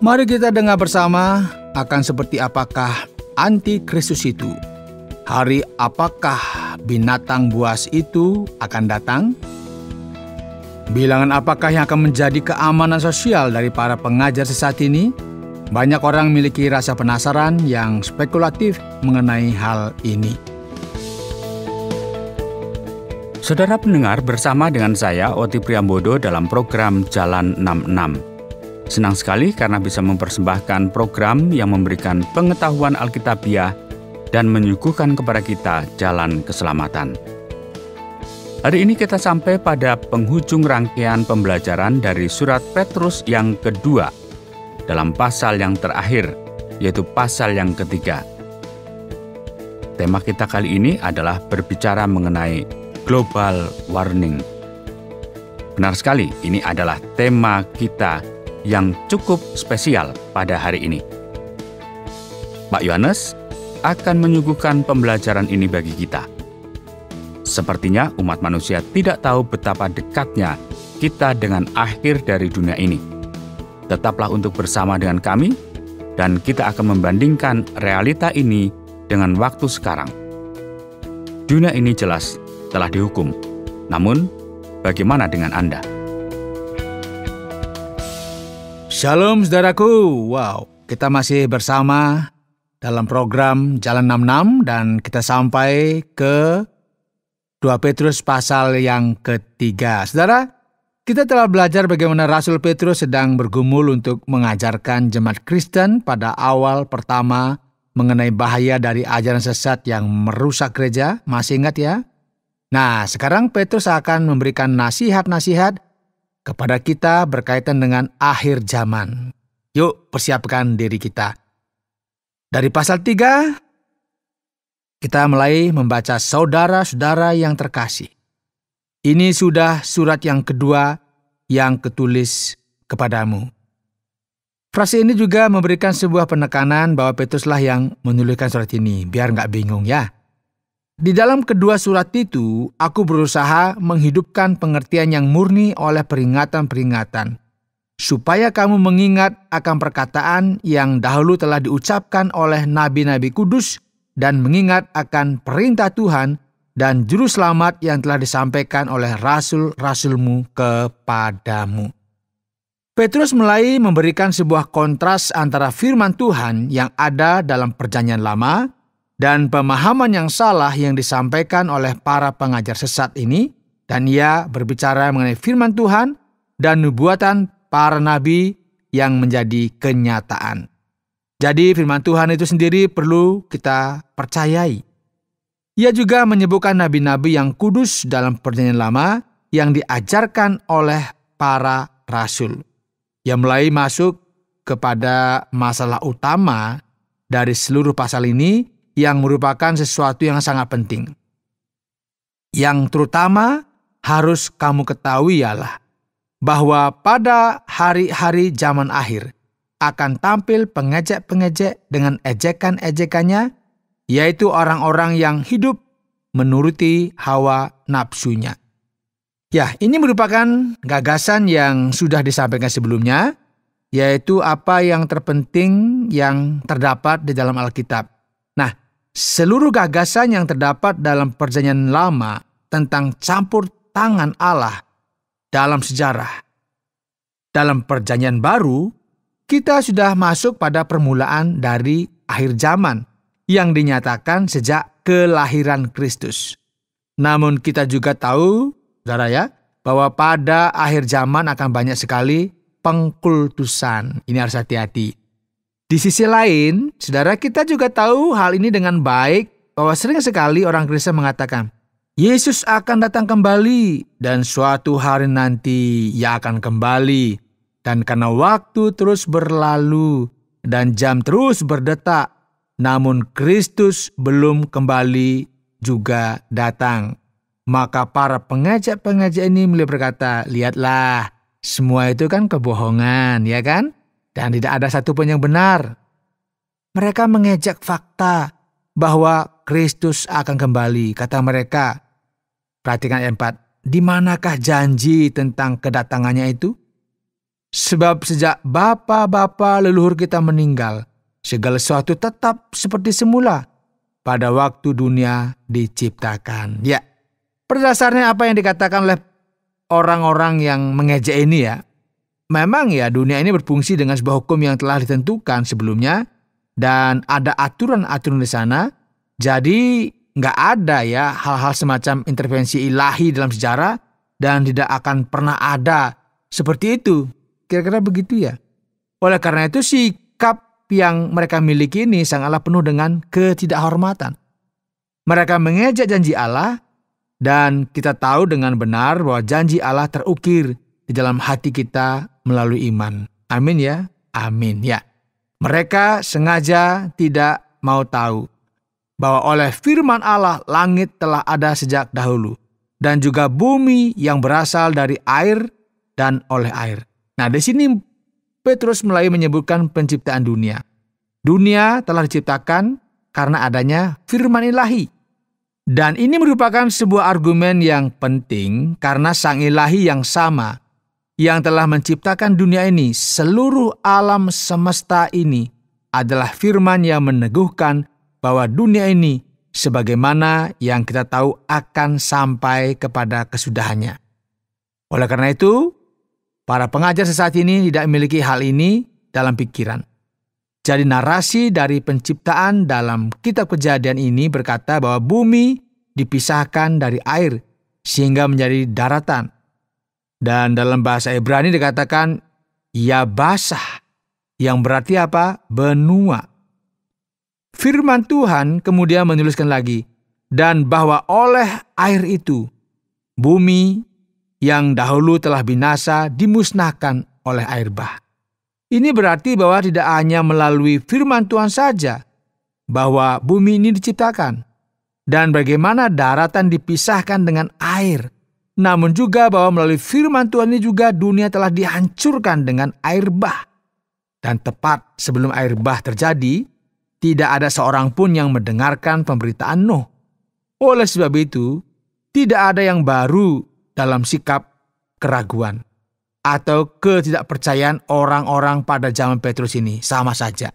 Mari kita dengar bersama akan seperti apakah antikristus itu. Hari apakah binatang buas itu akan datang? Bilangan apakah yang akan menjadi keamanan sosial dari para pengajar sesat ini? Banyak orang memiliki rasa penasaran yang spekulatif mengenai hal ini. Saudara pendengar, bersama dengan saya Oti Priambodo dalam program Jalan 66. Senang sekali karena bisa mempersembahkan program yang memberikan pengetahuan Alkitabiah dan menyuguhkan kepada kita jalan keselamatan. Hari ini kita sampai pada penghujung rangkaian pembelajaran dari surat Petrus yang kedua dalam pasal yang terakhir, yaitu pasal yang ketiga. Tema kita kali ini adalah berbicara mengenai global warming. Benar sekali, ini adalah tema kita yang cukup spesial pada hari ini. Pak Yohanes akan menyuguhkan pembelajaran ini bagi kita. Sepertinya umat manusia tidak tahu betapa dekatnya kita dengan akhir dari dunia ini. Tetaplah untuk bersama dengan kami, dan kita akan membandingkan realita ini dengan waktu sekarang. Dunia ini jelas telah dihukum. Namun, bagaimana dengan Anda? Shalom saudaraku. Wow, kita masih bersama dalam program Jalan 66 dan kita sampai ke 2 Petrus pasal yang ketiga. Saudara, kita telah belajar bagaimana Rasul Petrus sedang bergumul untuk mengajarkan jemaat Kristen pada awal pertama mengenai bahaya dari ajaran sesat yang merusak gereja. Masih ingat ya? Nah, sekarang Petrus akan memberikan nasihat-nasihat kepada kita berkaitan dengan akhir zaman. Yuk, persiapkan diri kita. Dari pasal 3, kita mulai membaca saudara-saudara yang terkasih. Ini sudah surat yang kedua yang ketulis kepadamu. Frase ini juga memberikan sebuah penekanan bahwa Petruslah yang menuliskan surat ini, biar nggak bingung ya. Di dalam kedua surat itu, aku berusaha menghidupkan pengertian yang murni oleh peringatan-peringatan, supaya kamu mengingat akan perkataan yang dahulu telah diucapkan oleh nabi-nabi kudus dan mengingat akan perintah Tuhan dan juru selamat yang telah disampaikan oleh rasul-rasulmu kepadamu. Petrus mulai memberikan sebuah kontras antara firman Tuhan yang ada dalam Perjanjian Lama dan pemahaman yang salah yang disampaikan oleh para pengajar sesat ini, dan ia berbicara mengenai firman Tuhan dan nubuatan para nabi yang menjadi kenyataan. Jadi firman Tuhan itu sendiri perlu kita percayai. Ia juga menyebutkan nabi-nabi yang kudus dalam Perjanjian Lama yang diajarkan oleh para rasul. Ia mulai masuk kepada masalah utama dari seluruh pasal ini yang merupakan sesuatu yang sangat penting. Yang terutama harus kamu ketahui ialah bahwa pada hari-hari zaman akhir akan tampil pengejek-pengejek dengan ejekan-ejekannya, yaitu orang-orang yang hidup menuruti hawa nafsunya. Ya, ini merupakan gagasan yang sudah disampaikan sebelumnya, yaitu apa yang terpenting yang terdapat di dalam Alkitab. Nah, seluruh gagasan yang terdapat dalam Perjanjian Lama tentang campur tangan Allah dalam sejarah. Dalam Perjanjian Baru, kita sudah masuk pada permulaan dari akhir zaman yang dinyatakan sejak kelahiran Kristus. Namun kita juga tahu, saudara ya, bahwa pada akhir zaman akan banyak sekali pengkultusan. Ini harus hati-hati. Di sisi lain, saudara, kita juga tahu hal ini dengan baik bahwa sering sekali orang Kristen mengatakan, Yesus akan datang kembali dan suatu hari nanti ia akan kembali. Dan karena waktu terus berlalu dan jam terus berdetak, namun Kristus belum kembali juga datang. Maka para pengejek-pengejek ini mulai berkata, lihatlah, semua itu kan kebohongan, ya kan? Dan tidak ada satupun yang benar. Mereka mengejek fakta bahwa Kristus akan kembali. Kata mereka, perhatikan ayat 4, di manakah janji tentang kedatangannya itu? Sebab sejak bapa-bapa leluhur kita meninggal, segala sesuatu tetap seperti semula pada waktu dunia diciptakan. Ya, pada dasarnya apa yang dikatakan oleh orang-orang yang mengejek ini ya, memang ya dunia ini berfungsi dengan sebuah hukum yang telah ditentukan sebelumnya dan ada aturan-aturan di sana. Jadi nggak ada ya hal-hal semacam intervensi ilahi dalam sejarah dan tidak akan pernah ada seperti itu. Kira-kira begitu ya. Oleh karena itu sikap yang mereka miliki ini sangatlah penuh dengan ketidakhormatan. Mereka mengejek janji Allah dan kita tahu dengan benar bahwa janji Allah terukir di dalam hati kita melalui iman. Amin ya. Amin ya. Mereka sengaja tidak mau tahu bahwa oleh firman Allah langit telah ada sejak dahulu dan juga bumi yang berasal dari air dan oleh air. Nah, di sini Petrus mulai menyebutkan penciptaan dunia. Dunia telah diciptakan karena adanya firman ilahi. Dan ini merupakan sebuah argumen yang penting karena Sang Ilahi yang sama yang telah menciptakan dunia ini, seluruh alam semesta ini adalah firman yang meneguhkan bahwa dunia ini sebagaimana yang kita tahu akan sampai kepada kesudahannya. Oleh karena itu, para pengajar sesaat ini tidak memiliki hal ini dalam pikiran. Jadi narasi dari penciptaan dalam kitab Kejadian ini berkata bahwa bumi dipisahkan dari air sehingga menjadi daratan. Dan dalam bahasa Ibrani dikatakan yabasah, yang berarti apa? Benua. Firman Tuhan kemudian menuliskan lagi, dan bahwa oleh air itu, bumi yang dahulu telah binasa dimusnahkan oleh air bah. Ini berarti bahwa tidak hanya melalui firman Tuhan saja bahwa bumi ini diciptakan dan bagaimana daratan dipisahkan dengan air, namun juga bahwa melalui firman Tuhan ini juga dunia telah dihancurkan dengan air bah. Dan tepat sebelum air bah terjadi, tidak ada seorang pun yang mendengarkan pemberitaan Nuh. Oleh sebab itu, tidak ada yang baru dalam sikap keraguan atau ketidakpercayaan orang-orang pada zaman Petrus ini, sama saja.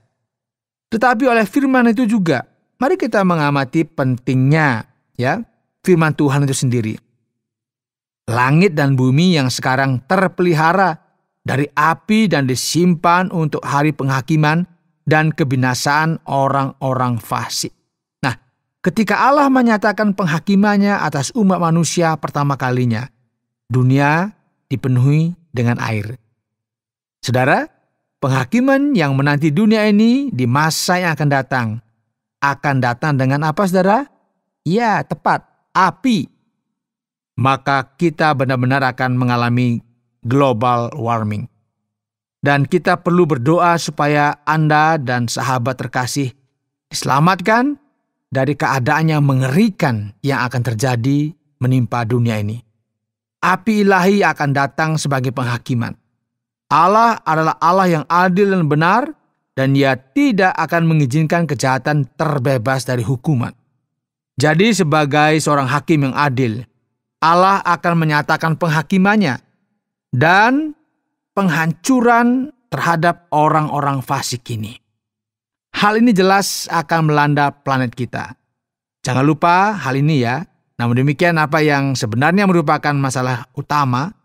Tetapi oleh firman itu juga, mari kita mengamati pentingnya ya firman Tuhan itu sendiri. Langit dan bumi yang sekarang terpelihara dari api dan disimpan untuk hari penghakiman dan kebinasaan orang-orang fasik. Ketika Allah menyatakan penghakimannya atas umat manusia pertama kalinya, dunia dipenuhi dengan air. Saudara, penghakiman yang menanti dunia ini di masa yang akan datang dengan apa, saudara? Ya, tepat, api. Maka kita benar-benar akan mengalami global warming. Dan kita perlu berdoa supaya Anda dan sahabat terkasih diselamatkan dari keadaan yang mengerikan yang akan terjadi menimpa dunia ini. Api ilahi akan datang sebagai penghakiman. Allah adalah Allah yang adil dan benar, dan Ia tidak akan mengizinkan kejahatan terbebas dari hukuman. Jadi sebagai seorang hakim yang adil, Allah akan menyatakan penghakimannya dan penghancuran terhadap orang-orang fasik ini. Hal ini jelas akan melanda planet kita. Jangan lupa hal ini ya. Namun demikian apa yang sebenarnya merupakan masalah utama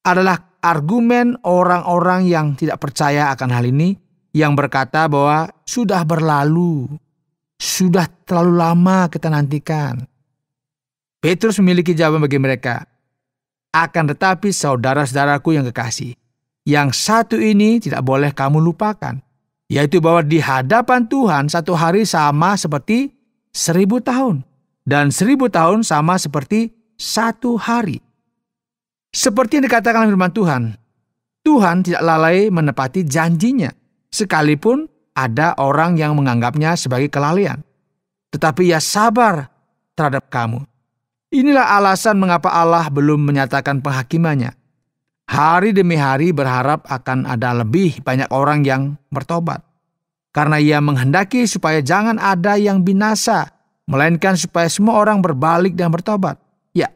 adalah argumen orang-orang yang tidak percaya akan hal ini, yang berkata bahwa sudah berlalu, sudah terlalu lama kita nantikan. Petrus memiliki jawaban bagi mereka. Akan tetapi saudara-saudaraku yang kekasih, yang satu ini tidak boleh kamu lupakan, yaitu bahwa di hadapan Tuhan satu hari sama seperti 1000 tahun. Dan 1000 tahun sama seperti satu hari. Seperti yang dikatakan firman Tuhan, Tuhan tidak lalai menepati janjinya, sekalipun ada orang yang menganggapnya sebagai kelalaian. Tetapi Ia sabar terhadap kamu. Inilah alasan mengapa Allah belum menyatakan penghakimannya. Hari demi hari berharap akan ada lebih banyak orang yang bertobat. Karena Ia menghendaki supaya jangan ada yang binasa, melainkan supaya semua orang berbalik dan bertobat. Ya,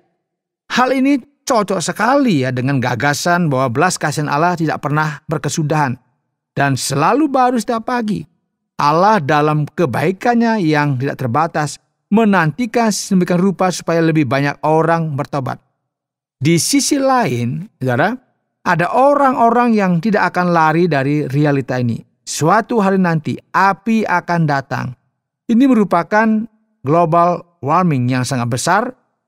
hal ini cocok sekali ya dengan gagasan bahwa belas kasihan Allah tidak pernah berkesudahan dan selalu baru setiap pagi. Allah dalam kebaikannya yang tidak terbatas menantikan sedemikian rupa supaya lebih banyak orang bertobat. Di sisi lain, saudara, ada orang-orang yang tidak akan lari dari realita ini. Suatu hari nanti api akan datang. Ini merupakan global warming yang sangat besar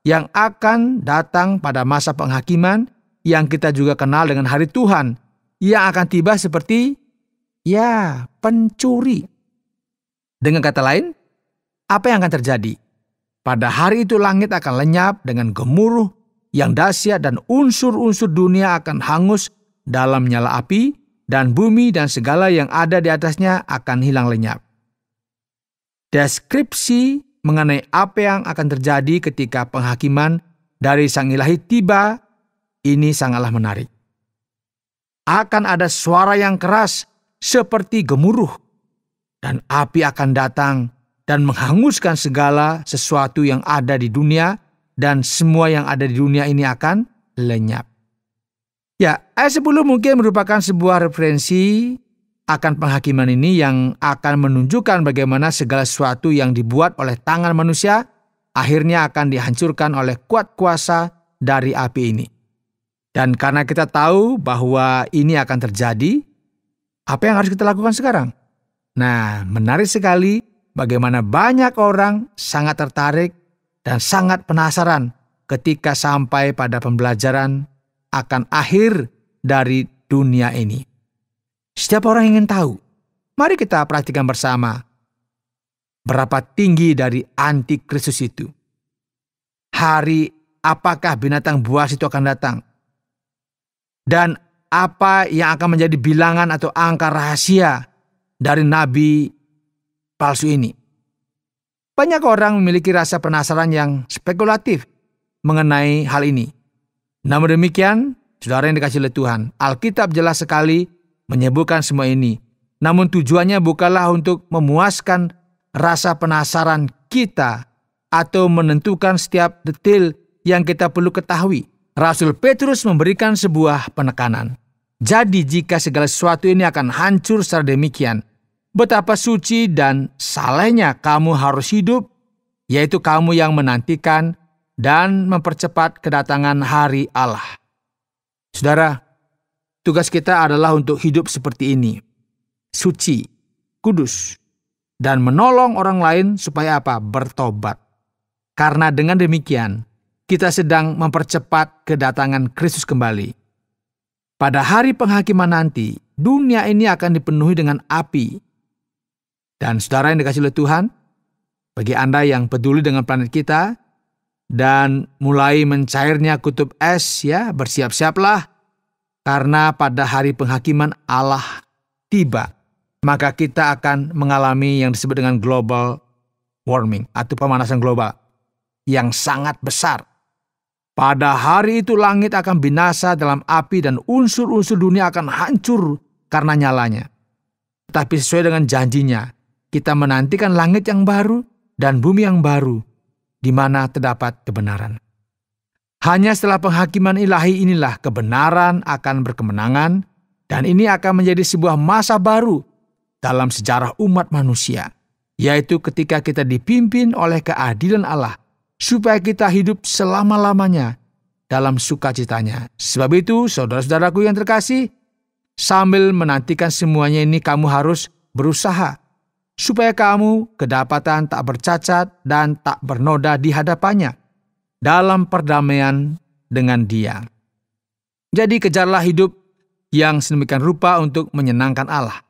yang akan datang pada masa penghakiman yang kita juga kenal dengan hari Tuhan yang akan tiba seperti pencuri. Dengan kata lain, apa yang akan terjadi? Pada hari itu langit akan lenyap dengan gemuruh yang dahsyat dan unsur-unsur dunia akan hangus dalam nyala api dan bumi dan segala yang ada di atasnya akan hilang lenyap. Deskripsi mengenai apa yang akan terjadi ketika penghakiman dari Sang Ilahi tiba, ini sangatlah menarik. Akan ada suara yang keras seperti gemuruh, dan api akan datang dan menghanguskan segala sesuatu yang ada di dunia, dan semua yang ada di dunia ini akan lenyap. Ya, ayat 10 mungkin merupakan sebuah referensi akan penghakiman ini yang akan menunjukkan bagaimana segala sesuatu yang dibuat oleh tangan manusia akhirnya akan dihancurkan oleh kuat kuasa dari api ini. Dan karena kita tahu bahwa ini akan terjadi, apa yang harus kita lakukan sekarang? Nah, menarik sekali bagaimana banyak orang sangat tertarik dan sangat penasaran ketika sampai pada pembelajaran akan akhir dari dunia ini. Setiap orang ingin tahu. Mari kita perhatikan bersama berapa tinggi dari antikristus itu. Hari apakah binatang buas itu akan datang? Dan apa yang akan menjadi bilangan atau angka rahasia dari nabi palsu ini? Banyak orang memiliki rasa penasaran yang spekulatif mengenai hal ini. Namun demikian, saudara yang dikasihi oleh Tuhan, Alkitab jelas sekali menyebutkan semua ini. Namun tujuannya bukanlah untuk memuaskan rasa penasaran kita atau menentukan setiap detail yang kita perlu ketahui. Rasul Petrus memberikan sebuah penekanan. Jadi jika segala sesuatu ini akan hancur secara demikian, betapa suci dan salehnya kamu harus hidup, yaitu kamu yang menantikan dan mempercepat kedatangan hari Allah. Saudara, tugas kita adalah untuk hidup seperti ini, suci, kudus, dan menolong orang lain supaya apa? Bertobat. Karena dengan demikian, kita sedang mempercepat kedatangan Kristus kembali. Pada hari penghakiman nanti, dunia ini akan dipenuhi dengan api. Dan saudara yang dikasihi oleh Tuhan, bagi Anda yang peduli dengan planet kita, dan mulai mencairnya kutub es, bersiap-siaplah. Karena pada hari penghakiman Allah tiba, maka kita akan mengalami yang disebut dengan global warming atau pemanasan global yang sangat besar. Pada hari itu langit akan binasa dalam api dan unsur-unsur dunia akan hancur karena nyalanya. Tetapi sesuai dengan janjinya, kita menantikan langit yang baru dan bumi yang baru, di mana terdapat kebenaran. Hanya setelah penghakiman ilahi inilah kebenaran akan berkemenangan, dan ini akan menjadi sebuah masa baru dalam sejarah umat manusia, yaitu ketika kita dipimpin oleh keadilan Allah, supaya kita hidup selama-lamanya dalam sukacitanya. Sebab itu, saudara-saudaraku yang terkasih, sambil menantikan semuanya ini kamu harus berusaha, supaya kamu kedapatan tak bercacat dan tak bernoda di hadapannya, dalam perdamaian dengan Dia. Jadi kejarlah hidup yang sedemikian rupa untuk menyenangkan Allah.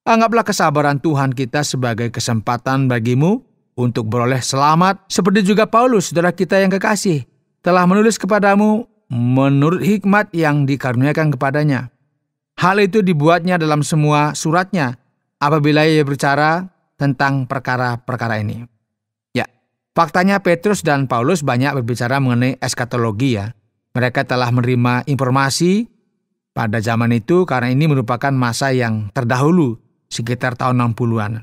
Anggaplah kesabaran Tuhan kita sebagai kesempatan bagimu untuk beroleh selamat, seperti juga Paulus, saudara kita yang kekasih, telah menulis kepadamu menurut hikmat yang dikaruniakan kepadanya. Hal itu dibuatnya dalam semua suratnya apabila ia berbicara tentang perkara-perkara ini. Faktanya Petrus dan Paulus banyak berbicara mengenai eskatologi Mereka telah menerima informasi pada zaman itu karena ini merupakan masa yang terdahulu sekitar tahun 60-an.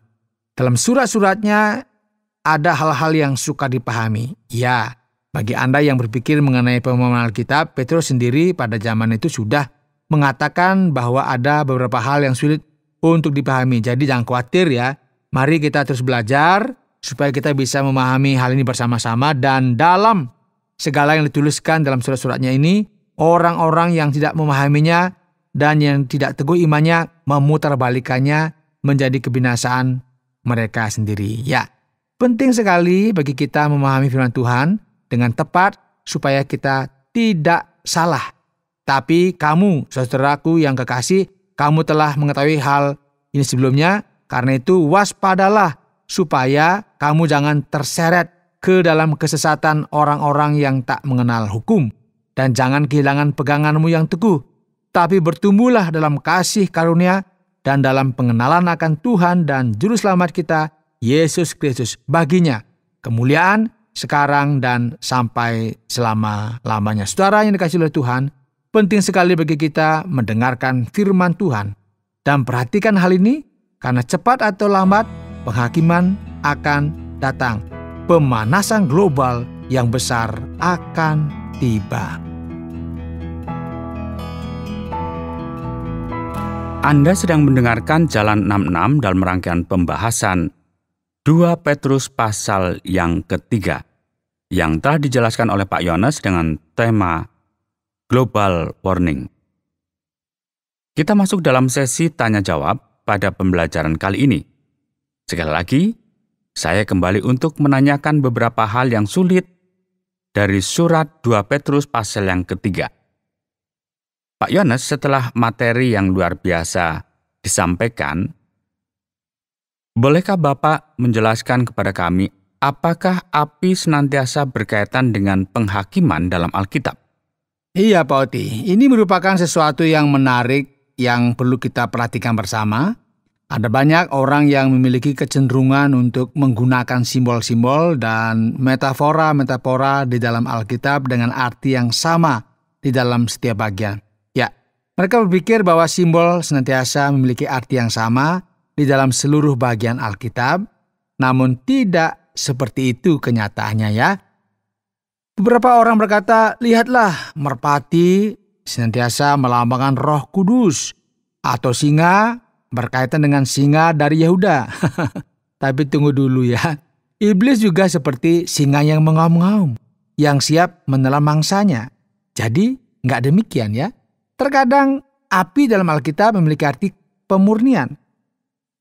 Dalam surat-suratnya ada hal-hal yang suka dipahami. Bagi Anda yang berpikir mengenai pemahaman Alkitab, Petrus sendiri pada zaman itu sudah mengatakan bahwa ada beberapa hal yang sulit untuk dipahami. Jadi jangan khawatir ya. Mari kita terus belajar supaya kita bisa memahami hal ini bersama-sama. Dan dalam segala yang dituliskan dalam surat-suratnya ini, orang-orang yang tidak memahaminya dan yang tidak teguh imannya memutarbalikannya menjadi kebinasaan mereka sendiri. Ya, penting sekali bagi kita memahami firman Tuhan dengan tepat supaya kita tidak salah. Tapi kamu, saudaraku yang kekasih, kamu telah mengetahui hal ini sebelumnya. Karena itu waspadalah supaya kamu jangan terseret ke dalam kesesatan orang-orang yang tak mengenal hukum. Dan jangan kehilangan peganganmu yang teguh. Tapi bertumbuhlah dalam kasih karunia dan dalam pengenalan akan Tuhan dan Juru Selamat kita, Yesus Kristus. Baginya kemuliaan sekarang dan sampai selama-lamanya. Saudara yang dikasihi oleh Tuhan, penting sekali bagi kita mendengarkan firman Tuhan. Dan perhatikan hal ini, karena cepat atau lambat penghakiman akan datang. Pemanasan global yang besar akan tiba. Anda sedang mendengarkan Jalan 66 dalam rangkaian pembahasan 2 Petrus pasal yang ketiga, yang telah dijelaskan oleh Pak Yones dengan tema Global Warning. Kita masuk dalam sesi tanya-jawab pada pembelajaran kali ini. Sekali lagi, saya kembali untuk menanyakan beberapa hal yang sulit dari surat 2 Petrus pasal yang ketiga. Pak Yones, setelah materi yang luar biasa disampaikan, bolehkah Bapak menjelaskan kepada kami apakah api senantiasa berkaitan dengan penghakiman dalam Alkitab? Iya Pak Oti, ini merupakan sesuatu yang menarik yang perlu kita perhatikan bersama. Ada banyak orang yang memiliki kecenderungan untuk menggunakan simbol-simbol dan metafora-metafora di dalam Alkitab dengan arti yang sama di dalam setiap bagian. Ya, mereka berpikir bahwa simbol senantiasa memiliki arti yang sama di dalam seluruh bagian Alkitab, namun tidak seperti itu kenyataannya ya. Beberapa orang berkata, lihatlah merpati senantiasa melambangkan Roh Kudus, atau singa berkaitan dengan singa dari Yehuda. Tapi tunggu dulu ya, iblis juga seperti singa yang mengaum-ngaum, yang siap menelan mangsanya. Jadi nggak demikian ya. Terkadang api dalam Alkitab memiliki arti pemurnian.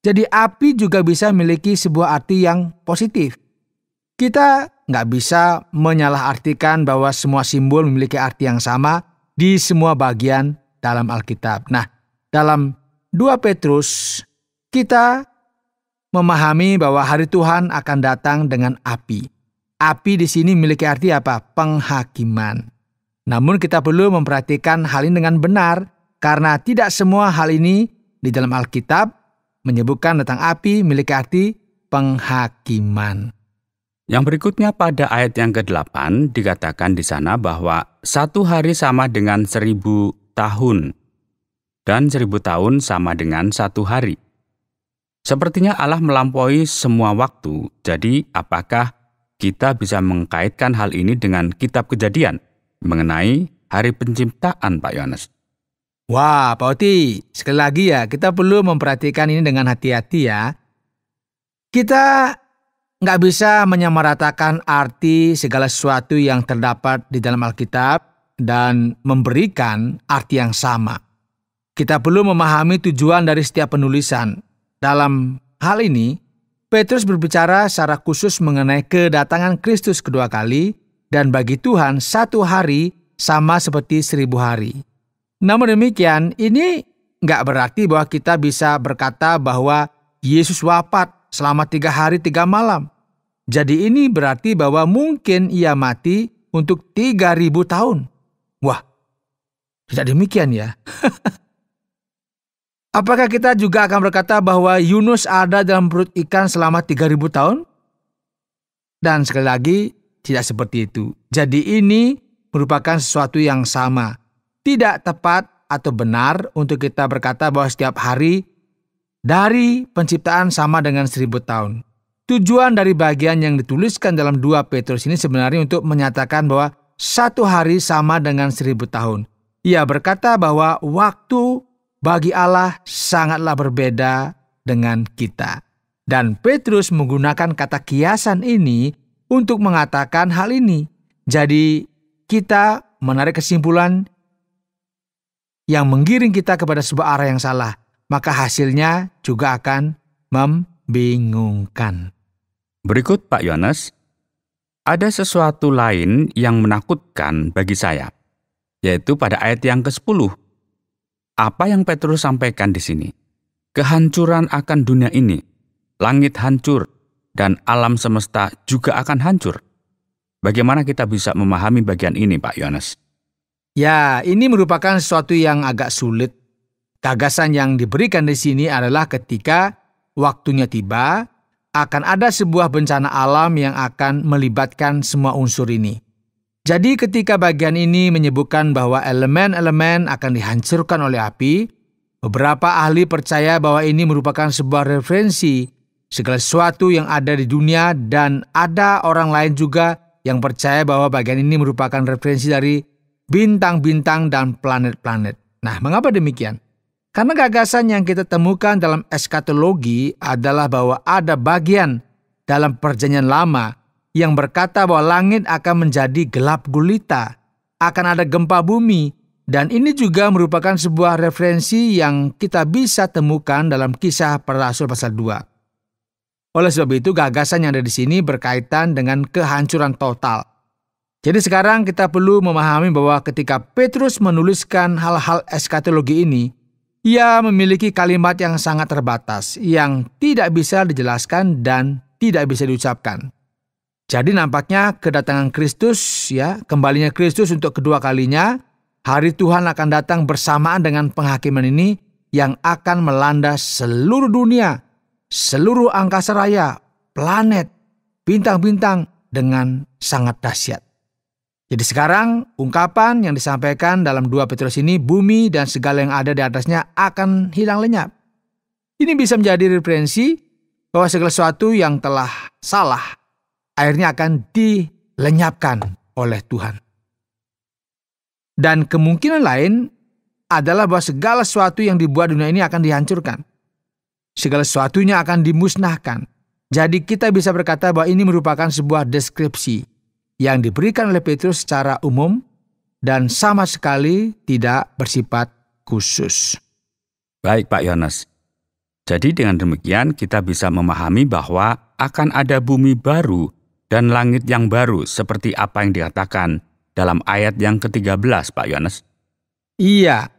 Jadi api juga bisa memiliki sebuah arti yang positif. Kita nggak bisa menyalahartikan bahwa semua simbol memiliki arti yang sama di semua bagian dalam Alkitab. Nah, dalam 2 Petrus, kita memahami bahwa hari Tuhan akan datang dengan api. Api di sini memiliki arti apa? Penghakiman. Namun kita perlu memperhatikan hal ini dengan benar, karena tidak semua hal ini di dalam Alkitab menyebutkan tentang api memiliki arti penghakiman. Yang berikutnya pada ayat yang ke-8 dikatakan di sana bahwa 1 hari sama dengan 1000 tahun dan 1000 tahun sama dengan 1 hari. Sepertinya Allah melampaui semua waktu, jadi apakah kita bisa mengkaitkan hal ini dengan kitab Kejadian mengenai hari penciptaan, Pak Yones? Wah, Pak Oti, sekali lagi ya, kita perlu memperhatikan ini dengan hati-hati ya. Kita nggak bisa menyamaratakan arti segala sesuatu yang terdapat di dalam Alkitab dan memberikan arti yang sama. Kita perlu memahami tujuan dari setiap penulisan. Dalam hal ini, Petrus berbicara secara khusus mengenai kedatangan Kristus kedua kali, dan bagi Tuhan 1 hari sama seperti 1000 hari. Namun demikian, ini nggak berarti bahwa kita bisa berkata bahwa Yesus wafat selama 3 hari 3 malam. Jadi ini berarti bahwa mungkin ia mati untuk 3000 tahun. Wah, tidak demikian ya. Apakah kita juga akan berkata bahwa Yunus ada dalam perut ikan selama 3000 tahun? Dan sekali lagi, tidak seperti itu. Jadi ini merupakan sesuatu yang sama. Tidak tepat atau benar untuk kita berkata bahwa setiap hari dari penciptaan sama dengan 1000 tahun. tujuan dari bagian yang dituliskan dalam 2 Petrus ini sebenarnya untuk menyatakan bahwa 1 hari sama dengan 1000 tahun. Ia berkata bahwa waktu bagi Allah sangatlah berbeda dengan kita. Dan Petrus menggunakan kata kiasan ini untuk mengatakan hal ini. Jadi kita menarik kesimpulan yang menggiring kita kepada sebuah arah yang salah, maka hasilnya juga akan membingungkan. Berikut Pak Yohanes, ada sesuatu lain yang menakutkan bagi saya, yaitu pada ayat yang ke-10. Apa yang Petrus sampaikan di sini? Kehancuran akan dunia ini, langit hancur, dan alam semesta juga akan hancur. Bagaimana kita bisa memahami bagian ini, Pak Yohanes? Ya, ini merupakan sesuatu yang agak sulit. Gagasan yang diberikan di sini adalah ketika waktunya tiba, akan ada sebuah bencana alam yang akan melibatkan semua unsur ini. Jadi ketika bagian ini menyebutkan bahwa elemen-elemen akan dihancurkan oleh api, beberapa ahli percaya bahwa ini merupakan sebuah referensi segala sesuatu yang ada di dunia, dan ada orang lain juga yang percaya bahwa bagian ini merupakan referensi dari bintang-bintang dan planet-planet. Nah, mengapa demikian? Karena gagasan yang kita temukan dalam eskatologi adalah bahwa ada bagian dalam perjanjian lama yang berkata bahwa langit akan menjadi gelap gulita, akan ada gempa bumi, dan ini juga merupakan sebuah referensi yang kita bisa temukan dalam Kisah Para Rasul pasal 2. Oleh sebab itu, gagasan yang ada di sini berkaitan dengan kehancuran total. Jadi sekarang kita perlu memahami bahwa ketika Petrus menuliskan hal-hal eskatologi ini, ia memiliki kalimat yang sangat terbatas, yang tidak bisa dijelaskan dan tidak bisa diucapkan. Jadi nampaknya kedatangan Kristus, kembalinya Kristus untuk kedua kalinya, hari Tuhan akan datang bersamaan dengan penghakiman ini yang akan melanda seluruh dunia, seluruh angkasa raya, planet, bintang-bintang dengan sangat dahsyat. Jadi sekarang ungkapan yang disampaikan dalam 2 Petrus ini, bumi dan segala yang ada di atasnya akan hilang lenyap. Ini bisa menjadi referensi bahwa segala sesuatu yang telah salah akhirnya akan dilenyapkan oleh Tuhan. Dan kemungkinan lain adalah bahwa segala sesuatu yang dibuat dunia ini akan dihancurkan. Segala sesuatunya akan dimusnahkan. Jadi kita bisa berkata bahwa ini merupakan sebuah deskripsi yang diberikan oleh Petrus secara umum dan sama sekali tidak bersifat khusus. Baik Pak Yohanes. Jadi dengan demikian kita bisa memahami bahwa akan ada bumi baru dan langit yang baru seperti apa yang dikatakan dalam ayat yang ke-13 Pak Yohanes. Iya,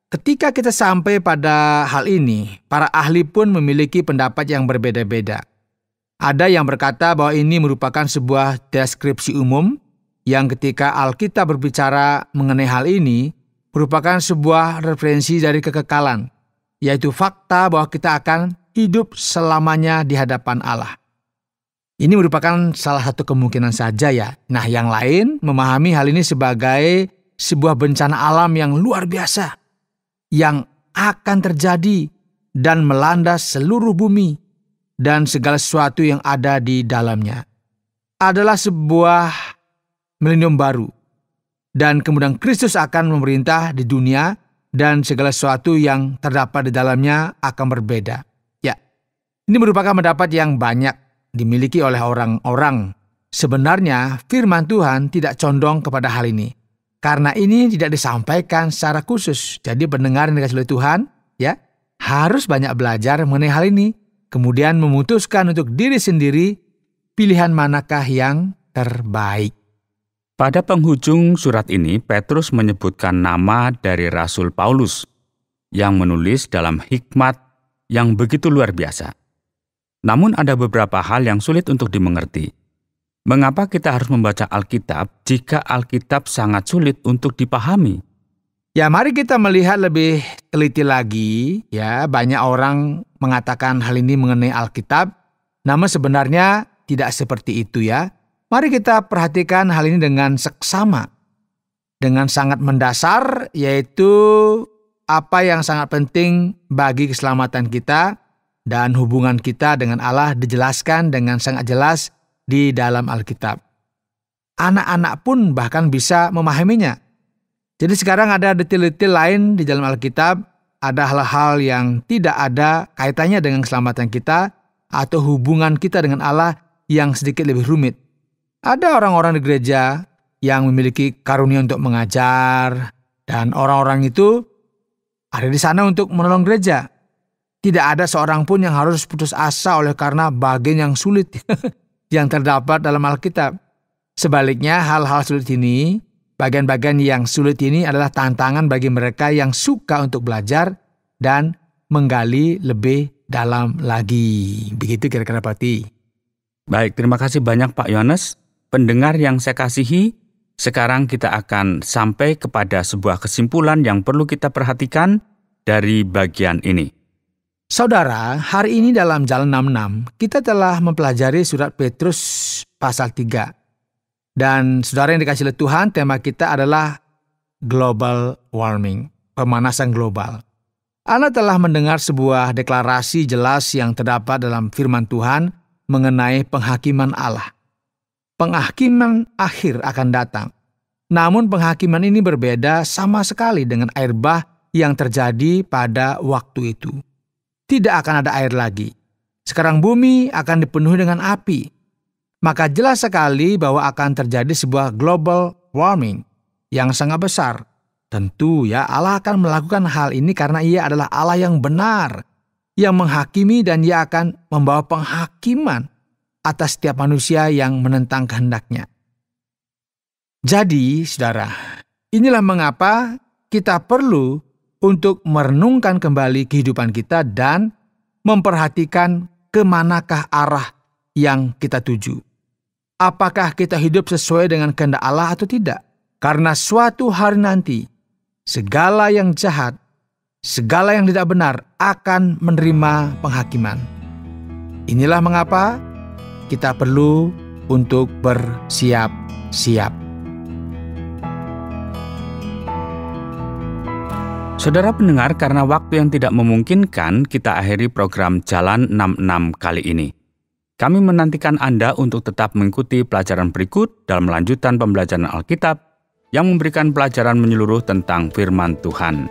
ketika kita sampai pada hal ini, para ahli pun memiliki pendapat yang berbeda-beda. Ada yang berkata bahwa ini merupakan sebuah deskripsi umum yang ketika Alkitab berbicara mengenai hal ini merupakan sebuah referensi dari kekekalan, yaitu fakta bahwa kita akan hidup selamanya di hadapan Allah. Ini merupakan salah satu kemungkinan saja ya. Nah, yang lain memahami hal ini sebagai sebuah bencana alam yang luar biasa yang akan terjadi dan melanda seluruh bumi dan segala sesuatu yang ada di dalamnya. Adalah sebuah milenium baru. Dan kemudian Kristus akan memerintah di dunia dan segala sesuatu yang terdapat di dalamnya akan berbeda. Ya, ini merupakan pendapat yang banyak dimiliki oleh orang-orang. Sebenarnya firman Tuhan tidak condong kepada hal ini. Karena ini tidak disampaikan secara khusus. Jadi pendengar yang dikasihi oleh Tuhan, harus banyak belajar mengenai hal ini. Kemudian memutuskan untuk diri sendiri pilihan manakah yang terbaik. Pada penghujung surat ini, Petrus menyebutkan nama dari Rasul Paulus yang menulis dalam hikmat yang begitu luar biasa. Namun ada beberapa hal yang sulit untuk dimengerti. Mengapa kita harus membaca Alkitab jika Alkitab sangat sulit untuk dipahami? Ya, mari kita melihat lebih teliti lagi. Ya, banyak orang mengatakan hal ini mengenai Alkitab, namun sebenarnya tidak seperti itu ya. Mari kita perhatikan hal ini dengan seksama, dengan sangat mendasar, yaitu apa yang sangat penting bagi keselamatan kita, dan hubungan kita dengan Allah dijelaskan dengan sangat jelas di dalam Alkitab. Anak-anak pun bahkan bisa memahaminya. Jadi sekarang ada detail-detail lain di dalam Alkitab, ada hal-hal yang tidak ada kaitannya dengan keselamatan kita atau hubungan kita dengan Allah yang sedikit lebih rumit. Ada orang-orang di gereja yang memiliki karunia untuk mengajar, dan orang-orang itu ada di sana untuk menolong gereja. Tidak ada seorang pun yang harus putus asa oleh karena bagian yang sulit yang terdapat dalam Alkitab. Sebaliknya, hal-hal sulit ini, bagian-bagian yang sulit ini adalah tantangan bagi mereka yang suka untuk belajar dan menggali lebih dalam lagi. Begitu kira-kira Pak Ti. Baik, terima kasih banyak Pak Yohanes. Pendengar yang saya kasihi, sekarang kita akan sampai kepada sebuah kesimpulan yang perlu kita perhatikan dari bagian ini. Saudara, hari ini dalam Jalan 66, kita telah mempelajari surat Petrus pasal 3. Dan saudara yang dikasihi oleh Tuhan, tema kita adalah global warming, pemanasan global. Anda telah mendengar sebuah deklarasi jelas yang terdapat dalam firman Tuhan mengenai penghakiman Allah. Penghakiman akhir akan datang. Namun penghakiman ini berbeda sama sekali dengan air bah yang terjadi pada waktu itu. Tidak akan ada air lagi. Sekarang bumi akan dipenuhi dengan api. Maka jelas sekali bahwa akan terjadi sebuah global warming yang sangat besar. Tentu ya, Allah akan melakukan hal ini karena Ia adalah Allah yang benar, yang menghakimi, dan Ia akan membawa penghakiman atas setiap manusia yang menentang kehendak-Nya. Jadi, saudara, inilah mengapa kita perlu untuk merenungkan kembali kehidupan kita dan memperhatikan kemanakah arah yang kita tuju. Apakah kita hidup sesuai dengan kehendak Allah atau tidak? Karena suatu hari nanti, segala yang jahat, segala yang tidak benar akan menerima penghakiman. Inilah mengapa kita perlu untuk bersiap-siap. Saudara pendengar, karena waktu yang tidak memungkinkan, kita akhiri program Jalan 66 kali ini. Kami menantikan Anda untuk tetap mengikuti pelajaran berikut dalam lanjutan pembelajaran Alkitab yang memberikan pelajaran menyeluruh tentang firman Tuhan.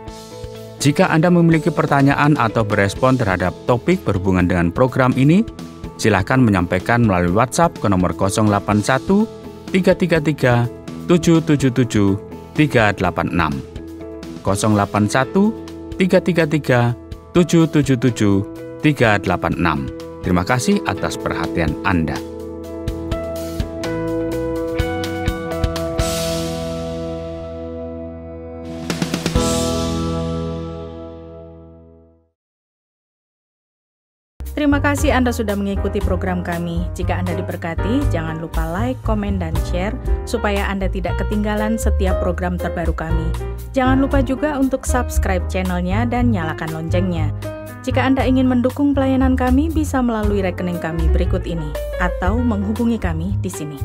Jika Anda memiliki pertanyaan atau berespon terhadap topik berhubungan dengan program ini, silakan menyampaikan melalui WhatsApp ke nomor 081 333 777 386. 081 333 777 386. Terima kasih atas perhatian Anda. Terima kasih Anda sudah mengikuti program kami. Jika Anda diberkati, jangan lupa like, komen, dan share supaya Anda tidak ketinggalan setiap program terbaru kami. Jangan lupa juga untuk subscribe channelnya dan nyalakan loncengnya. Jika Anda ingin mendukung pelayanan kami, bisa melalui rekening kami berikut ini atau menghubungi kami di sini.